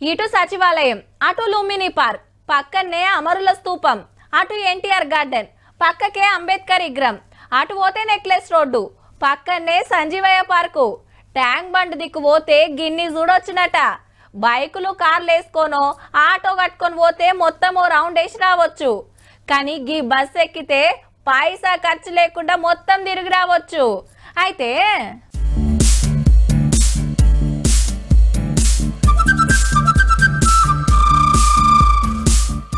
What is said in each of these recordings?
ఇటు సచివాలయం, అటు లుంబిని పార్క్, పక్కనే అమరుల స్తూపం, అటు ఎన్టీఆర్ గార్డెన్, పక్కకే అంబేద్కర్ విగ్రహం, అటు పోతే నెక్లెస్ రోడ్డు, పక్కనే సంజీవయ్య పార్కు. ట్యాంక్ బండ్ దిక్కు పోతే గిన్ని చూడొచ్చునట. బైకులు కార్లు వేసుకోనో ఆటో కట్టుకొని పోతే మొత్తం ఓ రౌండ్ వేసి రావచ్చు. కానీ గీ బస్ ఎక్కితే పైసా ఖర్చు లేకుండా మొత్తం తిరిగి రావచ్చు. అయితే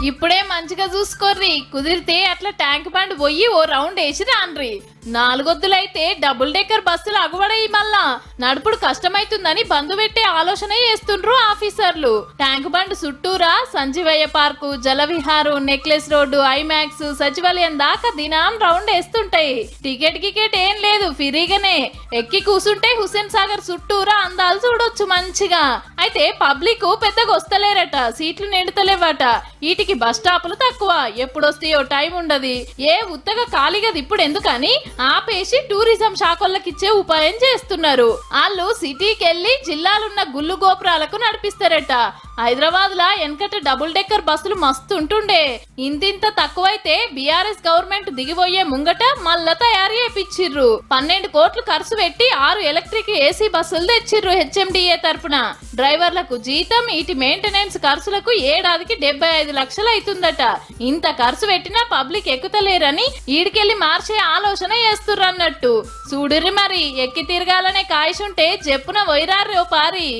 ఇప్పుడే మంచిగా చూసుకోర్రి, కుదిరితే అట్లా ట్యాంక్ బండ్ పోయి ఓ రౌండ్ వేసి రాన్రి. నాలుగొద్దులైతే డబుల్ డెక్కర్ బస్సులు అగువడయి మళ్ళా నడుపుడు కష్టమైతుందని బంధు పెట్టే ఆలోచన చేస్తుండ్రు ఆఫీసర్లు. ట్యాంక్ బండ్ చుట్టూరా Sanjeevaiah park, Jalavihar, Necklace Road, IMAX, సచివాలయం దాకా దినం రౌండ్ వేస్తుంటాయి. టికెట్ ఏం లేదు, ఫ్రీగానే ఎక్కి కూసుంటే హుస్సేన్ సాగర్ చుట్టూరా అందాలు చూడొచ్చు మంచిగా. అయితే పబ్లిక్ పెద్దగా వస్తలేరట, సీట్లు నిండుతలేవట. వీటికి బస్ స్టాపులు తక్కువ, ఎప్పుడొస్తాయో టైం ఉండదు. ఏ ఉత్తగా ఖాళీగా ఇప్పుడు ఎందుకని ఆపేసి టూరిజం శాఖలకిచ్చే ఉపాయం చేస్తున్నారు. వాళ్ళు సిటీకి వెళ్లి జిల్లాలున్న గుళ్ళు గోపురాలకు నడిపిస్తారట. హైదరాబాద్ లా వెనకట డబుల్ డెక్కర్ బస్సులు మస్తు ఉంటుండే. ఇంతింత తక్కువైతే బీఆర్ఎస్ గవర్నమెంట్ దిగిపోయే ముంగట మళ్ళా తయారు చేపిచ్చిర్రు. 12 కోట్లు ఖర్చు పెట్టి 6 ఎలక్ట్రిక్ ఏసీ బస్సులు తెచ్చిర్రు హెచ్ఎండిఏ తరపున. డ్రైవర్లకు జీతం, ఇటు మెయింటెనెన్స్ ఖర్చులకు ఏడాదికి 75 లక్షలు అవుతుందట. ఇంత ఖర్చు పెట్టినా పబ్లిక్ ఎక్కుతలేరని ఈడికెళ్లి మార్చే ఆలోచన చేస్తుర్రు అన్నట్టు. చూడుర్రి మరి, ఎక్కి తిరగాలనే కాయసుంటే చెప్పున వైరారు పారి.